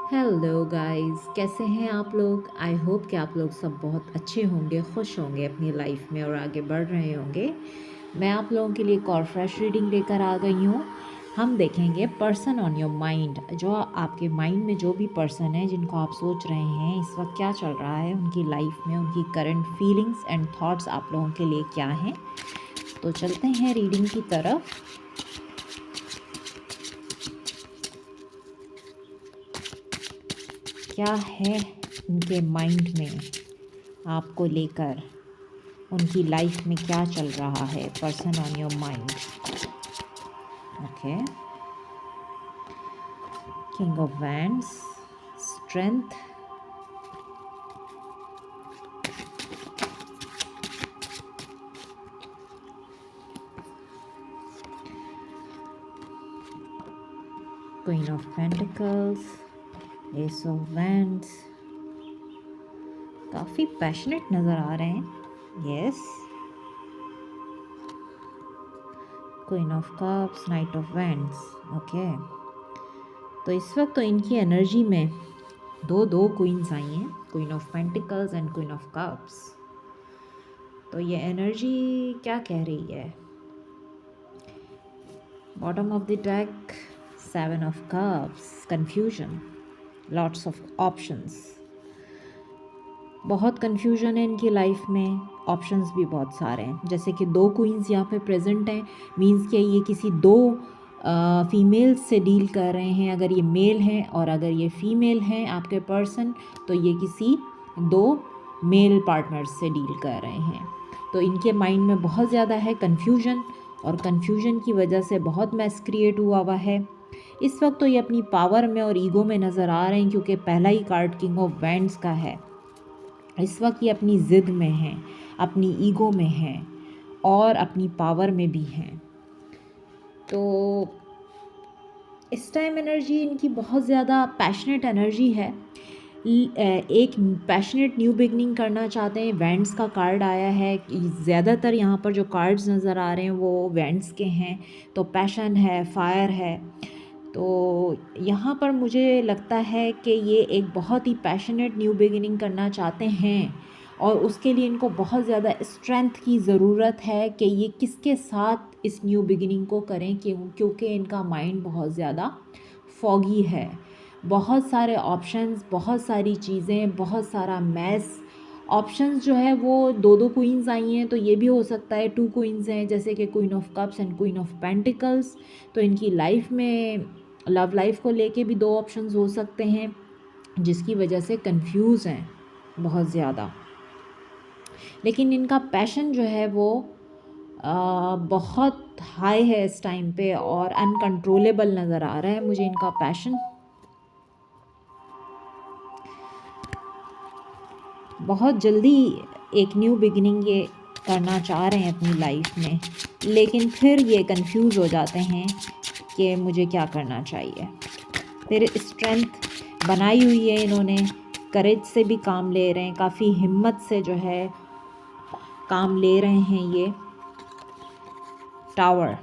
Hello guys, कैसे हैं आप लोग। आई होप कि आप लोग सब बहुत अच्छे होंगे, खुश होंगे अपनी लाइफ में और आगे बढ़ रहे होंगे। मैं आप लोगों के लिए एक और फ्रेश रीडिंग लेकर आ गई हूँ। हम देखेंगे पर्सन ऑन योर माइंड, जो आपके माइंड में जो भी पर्सन है जिनको आप सोच रहे हैं इस वक्त क्या चल रहा है उनकी लाइफ में, उनकी करंट फीलिंग्स एंड थॉट्स आप लोगों के लिए क्या हैं। तो चलते हैं रीडिंग की तरफ। क्या है उनके माइंड में आपको लेकर, उनकी लाइफ में क्या चल रहा है। Person on your mind. Okay, king of wands, strength, queen of pentacles, S of wands. काफ़ी पैशनेट नज़र आ रहे हैं। Yes, queen of cups, night of wands. Okay, तो इस वक्त तो इनकी एनर्जी में दो क्वींस आई हैं, queen of pentacles and queen of cups. तो ये एनर्जी क्या कह रही है। Bottom of the deck, seven of cups, confusion, lots of options. बहुत कंफ्यूजन है इनकी लाइफ में, ऑप्शंस भी बहुत सारे हैं। जैसे कि दो क्वींस यहाँ पे प्रेजेंट हैं, मींस कि ये किसी दो फीमेल्स से डील कर रहे हैं। अगर ये मेल हैं और अगर ये फीमेल हैं आपके पर्सन, तो ये किसी दो मेल पार्टनर्स से डील कर रहे हैं। तो इनके माइंड में बहुत ज़्यादा है कन्फ्यूजन, और कन्फ्यूजन की वजह से बहुत मैस क्रिएट हुआ है। इस वक्त तो ये अपनी पावर में और ईगो में नज़र आ रहे हैं, क्योंकि पहला ही कार्ड किंग ऑफ वैंड्स का है। इस वक्त ये अपनी ज़िद में हैं, अपनी ईगो में हैं और अपनी पावर में भी हैं। तो इस टाइम एनर्जी इनकी बहुत ज़्यादा पैशनेट एनर्जी है। एक पैशनेट न्यू बिगनिंग करना चाहते हैं। वैंड्स का कार्ड आया है, ज़्यादातर यहाँ पर जो कार्ड्स नज़र आ रहे हैं वो वैंड्स के हैं। तो पैशन है, फायर है। तो यहाँ पर मुझे लगता है कि ये एक बहुत ही पैशनेट न्यू बिगिनिंग करना चाहते हैं, और उसके लिए इनको बहुत ज़्यादा स्ट्रेंथ की ज़रूरत है कि ये किसके साथ इस न्यू बिगिनिंग को करें, क्योंकि इनका माइंड बहुत ज़्यादा फॉगी है। बहुत सारे ऑप्शंस, बहुत सारी चीज़ें, बहुत सारा मैस। ऑप्शंस जो है वो दो क्वींस आई हैं, तो ये भी हो सकता है टू क्वींस हैं, जैसे कि queen of cups and queen of pentacles. तो इनकी लाइफ में लव लाइफ को लेके भी दो ऑप्शंस हो सकते हैं, जिसकी वजह से कंफ्यूज हैं बहुत ज़्यादा। लेकिन इनका पैशन जो है वो बहुत हाई है इस टाइम पे, और अनकंट्रोलेबल नज़र आ रहा है मुझे इनका पैशन। बहुत जल्दी एक न्यू बिगिनिंग ये करना चाह रहे हैं अपनी लाइफ में, लेकिन फिर ये कंफ्यूज हो जाते हैं कि मुझे क्या करना चाहिए। फिर स्ट्रेंथ बनाई हुई है इन्होंने, करेज से भी काम ले रहे हैं, काफ़ी हिम्मत से जो है काम ले रहे हैं ये। टावर,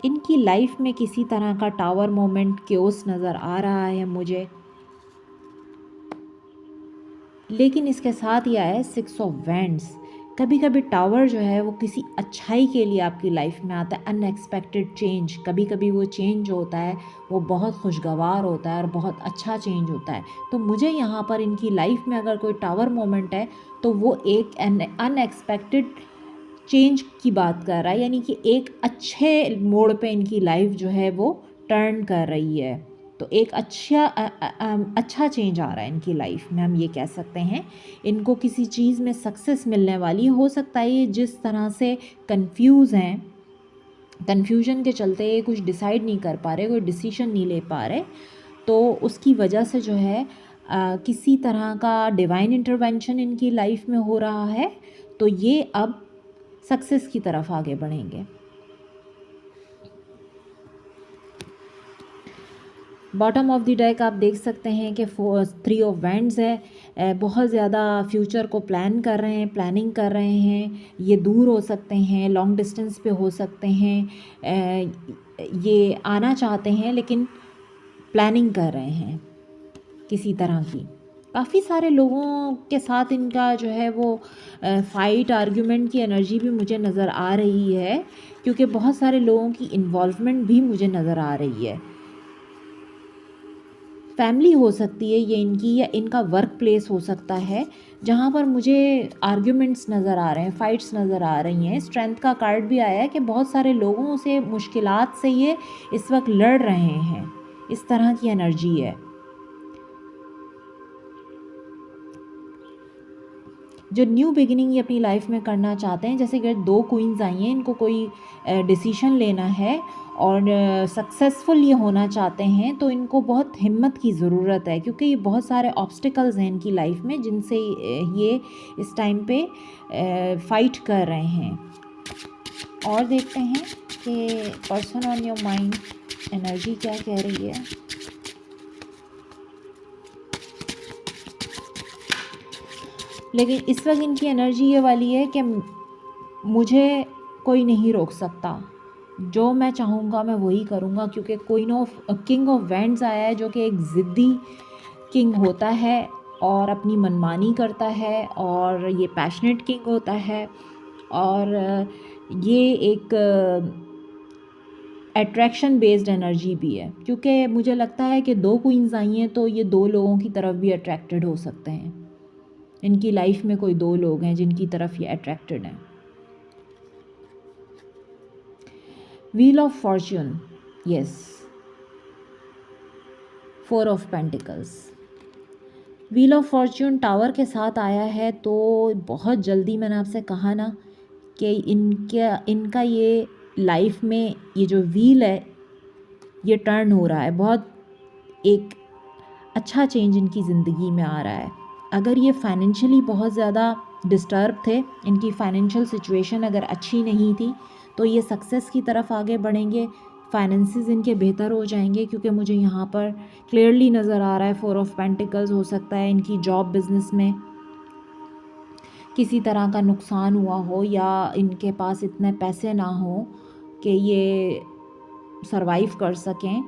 इनकी लाइफ में किसी तरह का टावर मोमेंट क्योस नज़र आ रहा है मुझे। लेकिन इसके साथ ही आया है सिक्स ऑफ वैंड्स। कभी कभी टावर जो है वो किसी अच्छाई के लिए आपकी लाइफ में आता है, अनएक्सपेक्टेड चेंज। कभी कभी वो चेंज होता है वो बहुत खुशगवार होता है और बहुत अच्छा चेंज होता है। तो मुझे यहाँ पर इनकी लाइफ में अगर कोई टावर मोमेंट है तो वो एक अनएक्सपेक्टेड चेंज की बात कर रहा है, यानी कि एक अच्छे मोड़ पे इनकी लाइफ जो है वो टर्न कर रही है। तो एक अच्छा चेंज आ रहा है इनकी लाइफ में, हम ये कह सकते हैं। इनको किसी चीज़ में सक्सेस मिलने वाली हो सकता है। ये जिस तरह से कंफ्यूज हैं, कंफ्यूजन के चलते ये कुछ डिसाइड नहीं कर पा रहे, कोई डिसीजन नहीं ले पा रहे, तो उसकी वजह से जो है किसी तरह का डिवाइन इंटरवेंशन इनकी लाइफ में हो रहा है। तो ये अब सक्सेस की तरफ आगे बढ़ेंगे। बॉटम ऑफ द डेक आप देख सकते हैं कि थ्री ऑफ वैंड्स है। बहुत ज़्यादा फ्यूचर को प्लान कर रहे हैं, प्लानिंग कर रहे हैं। ये दूर हो सकते हैं, लॉन्ग डिस्टेंस पे हो सकते हैं, ये आना चाहते हैं लेकिन प्लानिंग कर रहे हैं। किसी तरह की। काफ़ी सारे लोगों के साथ इनका जो है वो फ़ाइट आर्ग्यूमेंट की एनर्जी भी मुझे नज़र आ रही है, क्योंकि बहुत सारे लोगों की इन्वॉल्वमेंट भी मुझे नज़र आ रही है। फैमिली हो सकती है ये इनकी, या इनका वर्क प्लेस हो सकता है, जहाँ पर मुझे आर्ग्यूमेंट्स नज़र आ रहे हैं, फ़ाइट्स नज़र आ रही हैं। स्ट्रेंथ का कार्ड भी आया है कि बहुत सारे लोगों से मुश्किलात से ये इस वक्त लड़ रहे हैं, इस तरह की एनर्जी है। जो न्यू बिगिनिंग ये अपनी लाइफ में करना चाहते हैं, जैसे कि 2 क्वींस आई हैं, इनको कोई डिसीजन लेना है और सक्सेसफुल ये होना चाहते हैं, तो इनको बहुत हिम्मत की ज़रूरत है, क्योंकि ये बहुत सारे ऑब्स्टिकल्स हैं इनकी लाइफ में, जिनसे ये इस टाइम पे फाइट कर रहे हैं। और देखते हैं कि person on your mind energy क्या कह रही है। लेकिन इस वक्त इनकी एनर्जी ये वाली है कि मुझे कोई नहीं रोक सकता, जो मैं चाहूँगा मैं वही करूँगा, क्योंकि किंग ऑफ वैंड्स आया है, जो कि एक ज़िद्दी किंग होता है और अपनी मनमानी करता है, और ये पैशनेट किंग होता है, और ये एक अट्रैक्शन बेस्ड एनर्जी भी है, क्योंकि मुझे लगता है कि 2 क्वींस आई हैं, तो ये 2 लोगों की तरफ भी अट्रैक्टेड हो सकते हैं। इनकी लाइफ में कोई 2 लोग हैं जिनकी तरफ ये अट्रैक्टेड हैं। Wheel of Fortune, yes, 4 of pentacles. Wheel of Fortune tower के साथ आया है, तो बहुत जल्दी मैंने आपसे कहा ना कि इनका ये लाइफ में ये जो व्हील है ये टर्न हो रहा है, बहुत एक अच्छा चेंज इनकी ज़िंदगी में आ रहा है। अगर ये फाइनेंशियली बहुत ज़्यादा डिस्टर्ब थे, इनकी फाइनेंशियल सिचुएशन अगर अच्छी नहीं थी, तो ये सक्सेस की तरफ आगे बढ़ेंगे, फाइनेंसेस इनके बेहतर हो जाएंगे, क्योंकि मुझे यहाँ पर क्लियरली नज़र आ रहा है 4 ऑफ पेंटिकल्स। हो सकता है इनकी जॉब बिजनेस में किसी तरह का नुकसान हुआ हो, या इनके पास इतने पैसे ना हो कि ये सरवाइव कर सकें,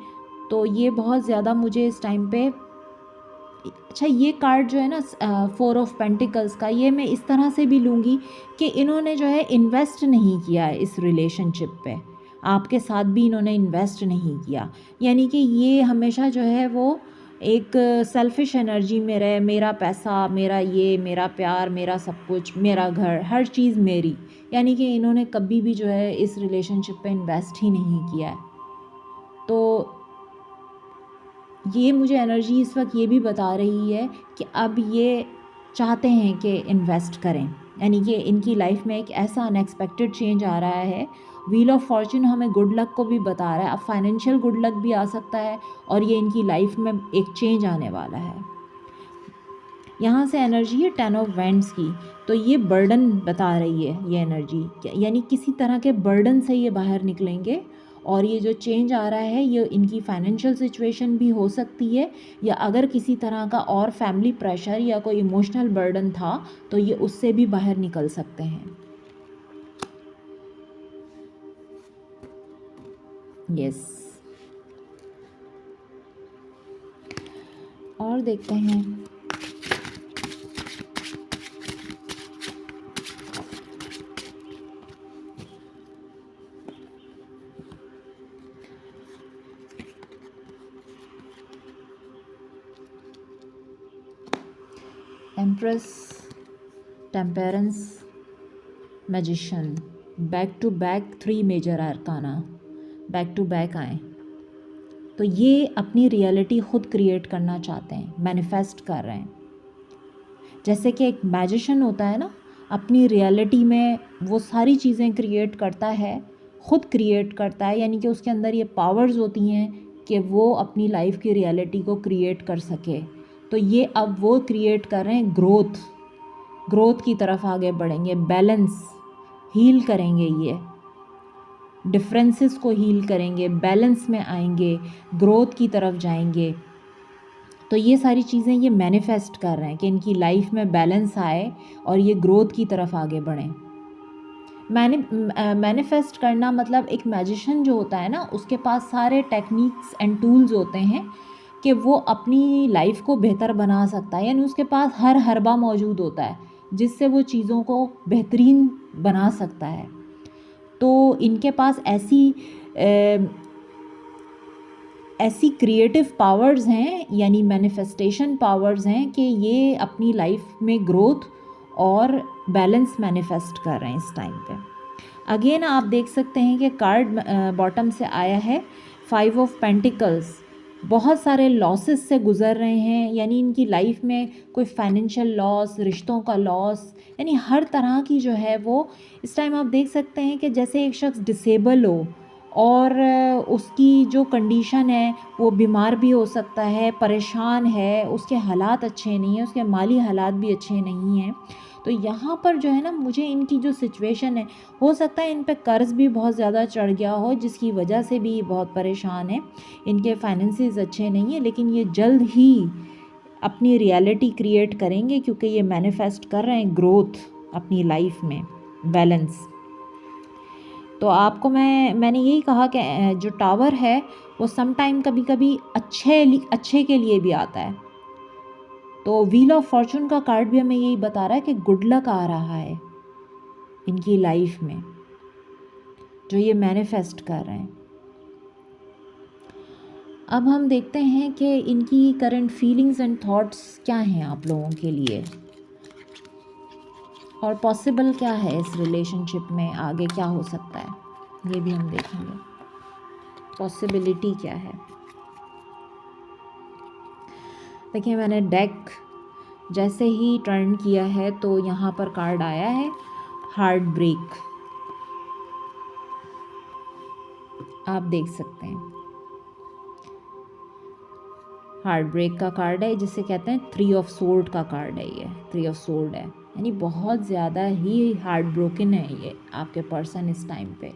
तो ये बहुत ज़्यादा मुझे इस टाइम पे अच्छा, ये कार्ड जो है ना 4 ऑफ पेंटिकल्स का, ये मैं इस तरह से भी लूँगी कि इन्होंने जो है इन्वेस्ट नहीं किया है इस रिलेशनशिप पे, आपके साथ भी इन्होंने इन्वेस्ट नहीं किया, यानी कि ये हमेशा जो है वो एक सेल्फिश एनर्जी में रहे, मेरा पैसा, मेरा ये, मेरा प्यार, मेरा सब कुछ, मेरा घर, हर चीज़ मेरी, यानी कि इन्होंने कभी भी जो है इस रिलेशनशिप पे इन्वेस्ट ही नहीं किया है। तो ये मुझे एनर्जी इस वक्त ये भी बता रही है कि अब ये चाहते हैं कि इन्वेस्ट करें, यानी कि इनकी लाइफ में एक ऐसा अनएक्सपेक्टेड चेंज आ रहा है। व्हील ऑफ फॉर्च्यून हमें गुड लक को भी बता रहा है, अब फाइनेंशियल गुड लक भी आ सकता है, और ये इनकी लाइफ में एक चेंज आने वाला है। यहाँ से एनर्जी है 10 ऑफ वैंड्स की, तो ये बर्डन बता रही है ये एनर्जी, यानी किसी तरह के बर्डन से ये बाहर निकलेंगे, और ये जो चेंज आ रहा है ये इनकी फाइनेंशियल सिचुएशन भी हो सकती है, या अगर किसी तरह का और फैमिली प्रेशर या कोई इमोशनल बर्डन था, तो ये उससे भी बाहर निकल सकते हैं। यस, और देखते हैं empress, temperance, magician, back to back 3 major arcana back to back आए, तो ये अपनी रियलिटी खुद क्रिएट करना चाहते हैं, मैनिफेस्ट कर रहे हैं। जैसे कि एक मैजिशियन होता है ना, अपनी रियलिटी में वो सारी चीज़ें क्रिएट करता है, खुद क्रिएट करता है, यानी कि उसके अंदर ये पावर्स होती हैं कि वो अपनी लाइफ की रियलिटी को क्रिएट कर सके। तो ये अब वो क्रिएट कर रहे हैं, ग्रोथ की तरफ आगे बढ़ेंगे, बैलेंस हील करेंगे, ये डिफरेंसेस को हील करेंगे, बैलेंस में आएंगे, ग्रोथ की तरफ जाएंगे। तो ये सारी चीज़ें ये मैनिफेस्ट कर रहे हैं कि इनकी लाइफ में बैलेंस आए और ये ग्रोथ की तरफ आगे बढ़ें। मैनिफेस्ट करना मतलब एक मैजिशियन जो होता है ना, उसके पास सारे टेक्निक्स एंड टूल्स होते हैं कि वो अपनी लाइफ को बेहतर बना सकता है, यानी उसके पास हर हर्बा मौजूद होता है जिससे वो चीज़ों को बेहतरीन बना सकता है। तो इनके पास ऐसी क्रिएटिव पावर्स हैं, यानी मैनिफेस्टेशन पावर्स हैं कि ये अपनी लाइफ में ग्रोथ और बैलेंस मैनिफेस्ट कर रहे हैं इस टाइम पे। अगेन आप देख सकते हैं कि कार्ड बॉटम से आया है 5 ऑफ पेंटिकल्स। बहुत सारे लॉसेस से गुज़र रहे हैं, यानी इनकी लाइफ में कोई फाइनेंशियल लॉस, रिश्तों का लॉस, यानी हर तरह की जो है वो इस टाइम आप देख सकते हैं कि जैसे एक शख्स डिसेबल हो और उसकी जो कंडीशन है वो बीमार भी हो सकता है, परेशान है, उसके हालात अच्छे नहीं हैं, उसके माली हालात भी अच्छे नहीं हैं। तो यहाँ पर जो है ना, मुझे इनकी जो सिचुएशन है, हो सकता है इन पे कर्ज़ भी बहुत ज़्यादा चढ़ गया हो जिसकी वजह से भी बहुत परेशान है, इनके फाइनेंसेस अच्छे नहीं हैं, लेकिन ये जल्द ही अपनी रियलिटी क्रिएट करेंगे क्योंकि ये मैनिफेस्ट कर रहे हैं ग्रोथ अपनी लाइफ में, बैलेंस। तो आपको मैंने यही कहा कि जो टावर है वो सम टाइम कभी कभी अच्छे के लिए भी आता है। तो व्हील ऑफ फॉर्चून का कार्ड भी हमें यही बता रहा है कि गुड लक आ रहा है इनकी लाइफ में, जो ये मैनिफेस्ट कर रहे हैं। अब हम देखते हैं कि इनकी करंट फीलिंग्स एंड थॉट्स क्या हैं आप लोगों के लिए, और पॉसिबल क्या है इस रिलेशनशिप में, आगे क्या हो सकता है ये भी हम देखेंगे। पॉसिबिलिटी क्या है। देखिए, मैंने डेक जैसे ही टर्न किया है तो यहाँ पर कार्ड आया है हार्ट ब्रेक। आप देख सकते हैं हार्ट ब्रेक का कार्ड है, जिसे कहते हैं 3 ऑफ सोर्ड का कार्ड है। ये 3 ऑफ सोर्ड है, यानी बहुत ज़्यादा ही हार्ट ब्रोकन है ये आपके पर्सन इस टाइम पे।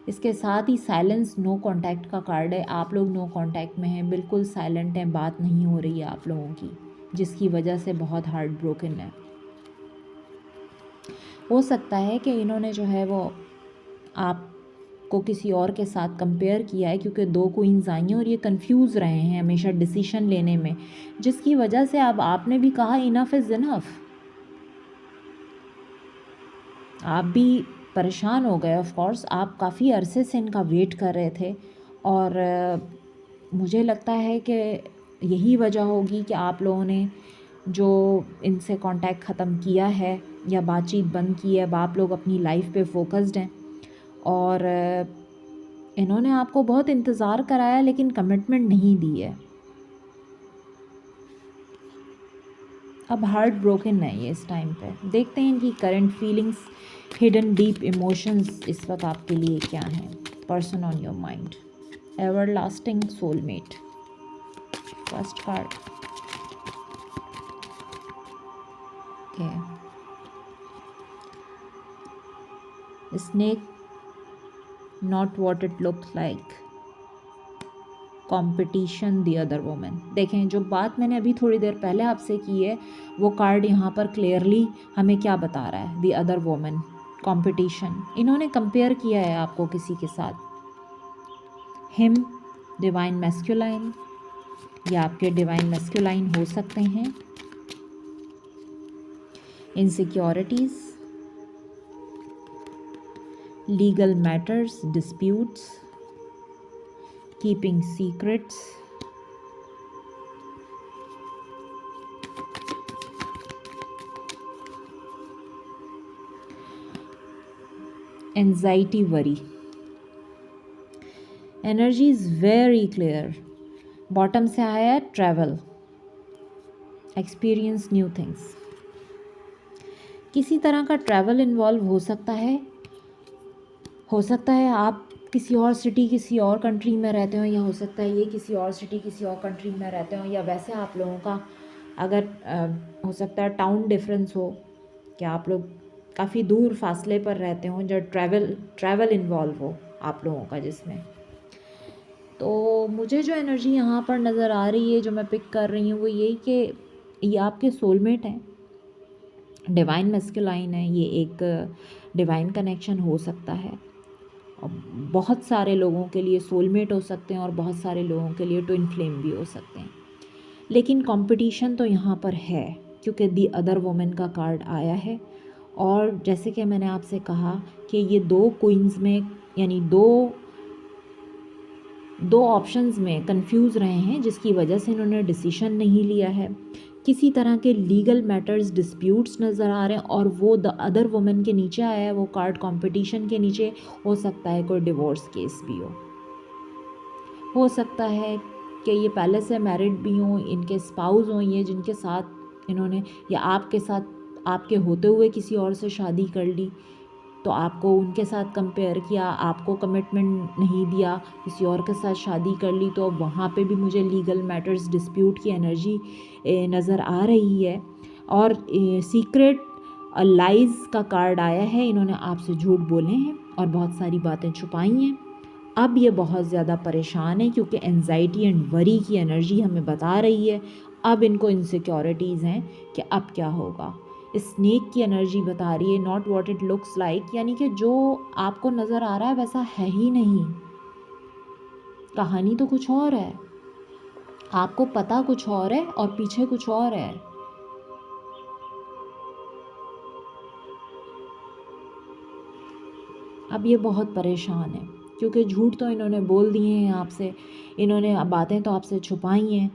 इसके साथ ही साइलेंस, नो कांटेक्ट का कार्ड है। आप लोग नो कांटेक्ट में हैं, बिल्कुल साइलेंट हैं, बात नहीं हो रही है आप लोगों की, जिसकी वजह से बहुत हार्ट ब्रोकन है। हो सकता है कि इन्होंने जो है वो आपको किसी और के साथ कंपेयर किया है, क्योंकि 2 क्वींस आई हैं और ये कंफ्यूज रहे हैं हमेशा डिसीजन लेने में, जिसकी वजह से अब आपने भी कहा इनफ इज़ इनफ। आप भी परेशान हो गए। ऑफ कोर्स आप काफ़ी अरसे से इनका वेट कर रहे थे, और मुझे लगता है कि यही वजह होगी कि आप लोगों ने जो इनसे कांटेक्ट ख़त्म किया है या बातचीत बंद की है। अब आप लोग अपनी लाइफ पे फोकस्ड हैं, और इन्होंने आपको बहुत इंतज़ार कराया लेकिन कमिटमेंट नहीं दी है। अब हार्ट ब्रोकन है ये इस टाइम पे। देखते हैं इनकी current feelings, hidden deep emotions इस वक्त आपके लिए क्या हैं। Person on your mind, ever lasting soulmate, first card. Okay, snake, not what it looks like, competition, the other woman. देखें, जो बात मैंने अभी थोड़ी देर पहले आपसे की है वो कार्ड यहाँ पर क्लियरली हमें क्या बता रहा है, द अदर वुमन, कंपटीशन। इन्होंने कंपेयर किया है आपको किसी के साथ। हिम, डिवाइन मैस्कुलाइन, या आपके डिवाइन मैस्कुलाइन हो सकते हैं। Insecurities, legal matters, disputes, keeping secrets, anxiety, worry. Energy is very clear. Bottom से आया है ट्रैवल, एक्सपीरियंस न्यू थिंग्स। किसी तरह का ट्रैवल इन्वॉल्व हो सकता है। हो सकता है आप किसी और सिटी, किसी और कंट्री में रहते हो, या हो सकता है ये किसी और सिटी, किसी और कंट्री में रहते हो, या वैसे आप लोगों का अगर हो सकता है टाउन डिफरेंस हो, कि आप लोग काफ़ी दूर फासले पर रहते हो, जो ट्रैवल इन्वॉल्व हो आप लोगों का जिसमें। तो मुझे जो एनर्जी यहाँ पर नज़र आ रही है, जो मैं पिक कर रही हूँ, वो यही कि ये आपके सोलमेट हैं, डिवाइन मैस्कुलाइन है। ये एक डिवाइन कनेक्शन हो सकता है, और बहुत सारे लोगों के लिए सोलमेट हो सकते हैं, और बहुत सारे लोगों के लिए ट्विन फ्लेम भी हो सकते हैं। लेकिन कंपटीशन तो यहाँ पर है क्योंकि दी अदर वुमेन का कार्ड आया है। और जैसे कि मैंने आपसे कहा कि ये दो क्वींस में यानी दो ऑप्शंस में कंफ्यूज रहे हैं, जिसकी वजह से इन्होंने डिसीजन नहीं लिया है। किसी तरह के लीगल मैटर्स डिस्प्यूट्स नज़र आ रहे हैं और वो द अदर वुमेन के नीचे आया है, वो कार्ड कंपटीशन के नीचे। हो सकता है कोई डिवोर्स केस भी हो सकता है कि ये पहले से मैरिड भी हों, इनके स्पाउस हों ये, जिनके साथ इन्होंने या आपके साथ आपके होते हुए किसी और से शादी कर ली, तो आपको उनके साथ कंपेयर किया, आपको कमिटमेंट नहीं दिया, किसी और के साथ शादी कर ली, तो अब वहाँ पे भी मुझे लीगल मैटर्स डिस्प्यूट की एनर्जी नज़र आ रही है। और सीक्रेट लाइज का कार्ड आया है, इन्होंने आपसे झूठ बोले हैं और बहुत सारी बातें छुपाई हैं। अब ये बहुत ज़्यादा परेशान है क्योंकि एंजाइटी एंड वरी की एनर्जी हमें बता रही है। अब इनको इनसिक्योरिटीज़ हैं कि अब क्या होगा। स्नेक की एनर्जी बता रही है not what it looks like, यानी कि जो आपको नज़र आ रहा है वैसा है ही नहीं, कहानी तो कुछ और है, आपको पता कुछ और है और पीछे कुछ और है। अब ये बहुत परेशान है क्योंकि झूठ तो इन्होंने बोल दिए हैं आपसे, इन्होंने बातें तो आपसे छुपाई हैं।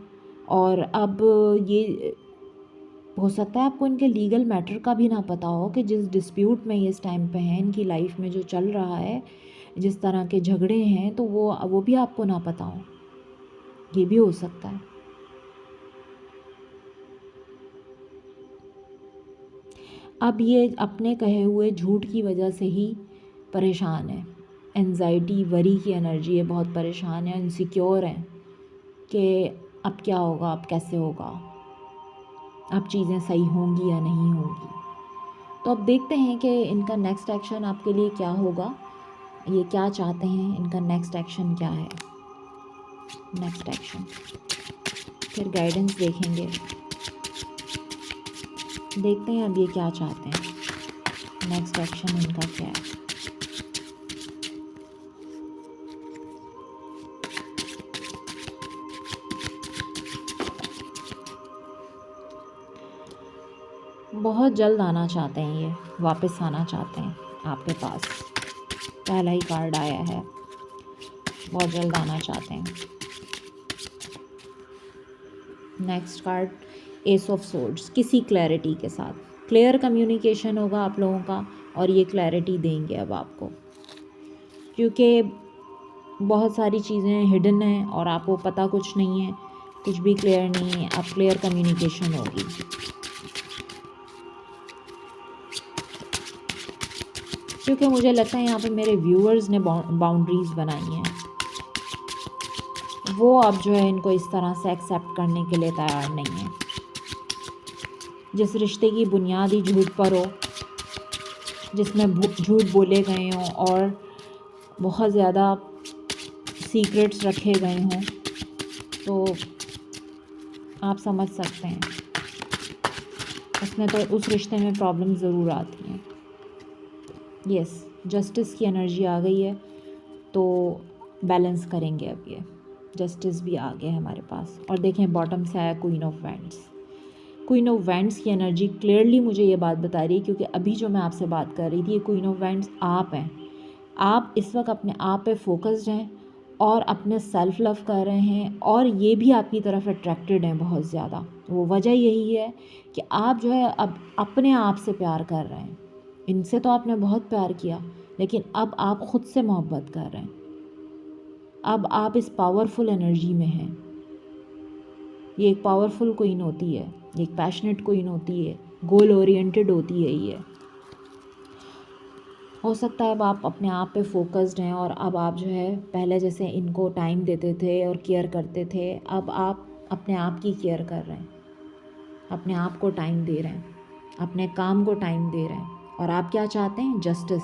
और अब ये हो सकता है आपको इनके लीगल मैटर का भी ना पता हो कि जिस डिस्प्यूट में ये इस टाइम पे हैं, इनकी लाइफ में जो चल रहा है, जिस तरह के झगड़े हैं, तो वो भी आपको ना पता हो, ये भी हो सकता है। अब ये अपने कहे हुए झूठ की वजह से ही परेशान है। एंजाइटी वरी की एनर्जी है, बहुत परेशान है, इनसिक्योर हैं कि अब क्या होगा, अब कैसे होगा, अब चीज़ें सही होंगी या नहीं होंगी। तो अब देखते हैं कि इनका नेक्स्ट एक्शन आपके लिए क्या होगा, ये क्या चाहते हैं, इनका नेक्स्ट एक्शन क्या है। नेक्स्ट एक्शन, फिर गाइडेंस देखेंगे, देखते हैं अब ये क्या चाहते हैं, नेक्स्ट एक्शन इनका क्या है। बहुत जल्द आना चाहते हैं ये, वापस आना चाहते हैं आपके पास, पहला ही कार्ड आया है, बहुत जल्द आना चाहते हैं। Next card S of swords, किसी क्लैरिटी के साथ क्लियर कम्युनिकेशन होगा आप लोगों का और ये क्लैरिटी देंगे अब आपको, क्योंकि बहुत सारी चीज़ें हिडन हैं और आपको पता कुछ नहीं है, कुछ भी क्लियर नहीं है। अब क्लियर कम्युनिकेशन होगी। क्योंकि मुझे लगता है यहाँ पे मेरे व्यूअर्स ने बाउंड्रीज़ बनाई हैं, वो अब जो है इनको इस तरह से एक्सेप्ट करने के लिए तैयार नहीं है। जिस रिश्ते की बुनियाद ही झूठ पर हो, जिसमें झूठ बोले गए हों और बहुत ज़्यादा सीक्रेट्स रखे गए हों, तो आप समझ सकते हैं उसमें तो उस रिश्ते में प्रॉब्लम ज़रूर आती हैं। यस, जस्टिस की एनर्जी आ गई है, तो बैलेंस करेंगे अब ये। जस्टिस भी आ गया है हमारे पास। और देखें बॉटम से आया queen of wands. Queen of wands की एनर्जी क्लियरली मुझे ये बात बता रही है, क्योंकि अभी जो मैं आपसे बात कर रही थी, ये क्वीन ऑफ वैंड्स आप हैं। आप इस वक्त अपने आप पे फोकस्ड हैं और अपने सेल्फ लव कर रहे हैं और ये भी आपकी तरफ अट्रैक्टेड हैं बहुत ज़्यादा। वो वजह यही है कि आप जो है अब अपने आप से प्यार कर रहे हैं। इनसे तो आपने बहुत प्यार किया, लेकिन अब आप ख़ुद से मोहब्बत कर रहे हैं। अब आप इस पावरफुल एनर्जी में हैं। ये एक पावरफुल क्वीन होती है, एक पैशनेट क्वीन होती है, गोल ओरिएंटेड होती है ये। हो सकता है अब आप अपने आप पे फोकस्ड हैं और अब आप जो है पहले जैसे इनको टाइम देते थे और केयर करते थे, अब आप अपने आप की केयर कर रहे हैं, अपने आप को टाइम दे रहे हैं, अपने काम को टाइम दे रहे हैं। और आप क्या चाहते हैं? जस्टिस।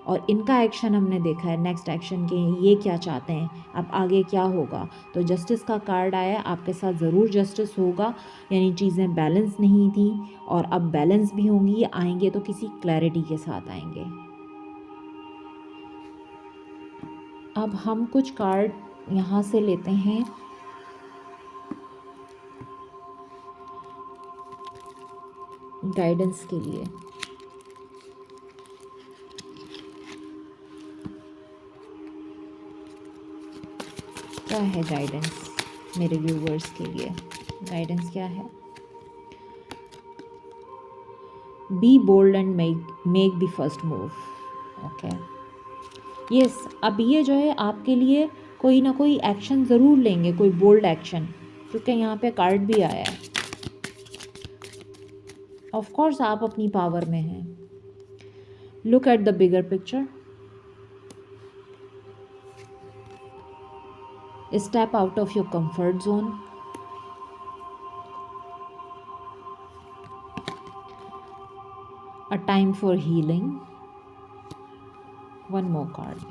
और इनका एक्शन हमने देखा है, नेक्स्ट एक्शन के ये क्या चाहते हैं, अब आगे क्या होगा। तो जस्टिस का कार्ड आया, आपके साथ ज़रूर जस्टिस होगा, यानी चीज़ें बैलेंस नहीं थी और अब बैलेंस भी होंगी। आएंगे तो किसी क्लैरिटी के साथ आएंगे। अब हम कुछ कार्ड यहाँ से लेते हैं। गाइडेंस के लिए। क्या है गाइडेंस मेरे व्यूवर्स के लिए? गाइडेंस क्या है? Be bold and make the first move. Okay, yes, अब ये जो है आपके लिए कोई ना कोई एक्शन ज़रूर लेंगे, कोई बोल्ड एक्शन, क्योंकि यहाँ पे कार्ड भी आया है। ऑफ कोर्स आप अपनी पावर में हैं। Look at the bigger picture, step out of your comfort zone, a time for healing, one more card,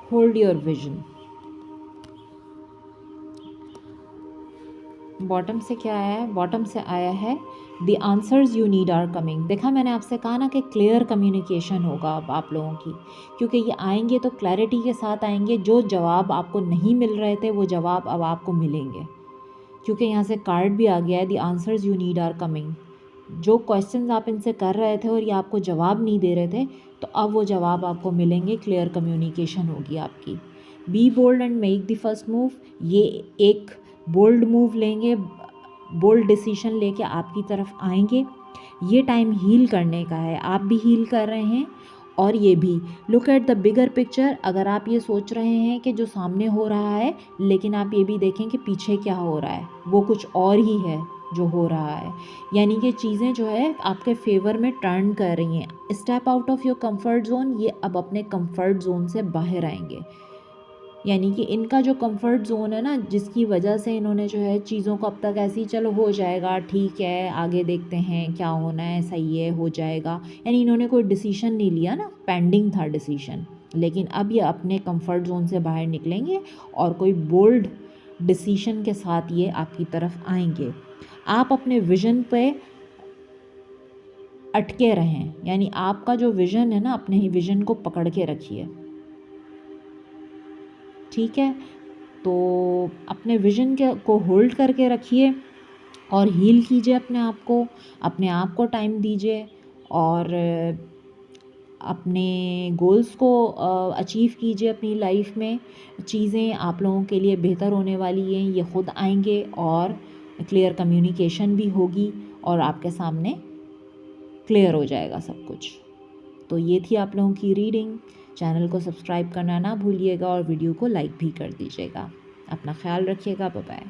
hold your vision। Bottom से क्या आया है? बॉटम से आया है the answers you need are coming. देखा मैंने आपसे कहा ना कि क्लियर कम्युनिकेशन होगा अब आप लोगों की, क्योंकि ये आएंगे तो क्लैरिटी के साथ आएंगे। जो जवाब आपको नहीं मिल रहे थे वो जवाब अब आपको मिलेंगे, क्योंकि यहाँ से कार्ड भी आ गया है the answers you need are coming. जो क्वेश्चंस आप इनसे कर रहे थे और ये आपको जवाब नहीं दे रहे थे, तो अब वो जवाब आपको मिलेंगे, क्लियर कम्युनिकेशन होगी आपकी। Be bold and make the first move, ये एक बोल्ड मूव लेंगे, बोल्ड डिसीजन लेके आपकी तरफ आएंगे। ये टाइम हील करने का है, आप भी हील कर रहे हैं और ये भी। Look at the bigger picture. अगर आप ये सोच रहे हैं कि जो सामने हो रहा है, लेकिन आप ये भी देखें कि पीछे क्या हो रहा है, वो कुछ और ही है जो हो रहा है। यानी कि चीज़ें जो है आपके फेवर में टर्न कर रही हैं। Step out of your comfort zone, ये अब अपने कंफर्ट जोन से बाहर आएंगे। यानी कि इनका जो कंफर्ट जोन है ना, जिसकी वजह से इन्होंने जो है चीज़ों को अब तक ऐसे ही चलो हो जाएगा, ठीक है, आगे देखते हैं क्या होना है, सही है, हो जाएगा, यानी इन्होंने कोई डिसीजन नहीं लिया ना, पेंडिंग था डिसीजन। लेकिन अब ये अपने कंफर्ट जोन से बाहर निकलेंगे और कोई बोल्ड डिसीजन के साथ ये आपकी तरफ आएंगे। आप अपने विजन पे अटके रहें, यानी आपका जो विज़न है ना, अपने ही विज़न को पकड़ के रखिए, ठीक है। तो अपने विज़न के को होल्ड करके रखिए और हील कीजिए अपने आप को टाइम दीजिए और अपने गोल्स को अचीव कीजिए अपनी लाइफ में। चीज़ें आप लोगों के लिए बेहतर होने वाली हैं, ये ख़ुद आएंगे और क्लियर कम्युनिकेशन भी होगी और आपके सामने क्लियर हो जाएगा सब कुछ। तो ये थी आप लोगों की रीडिंग। चैनल को सब्सक्राइब करना ना भूलिएगा और वीडियो को लाइक भी कर दीजिएगा। अपना ख्याल रखिएगा। Bye bye.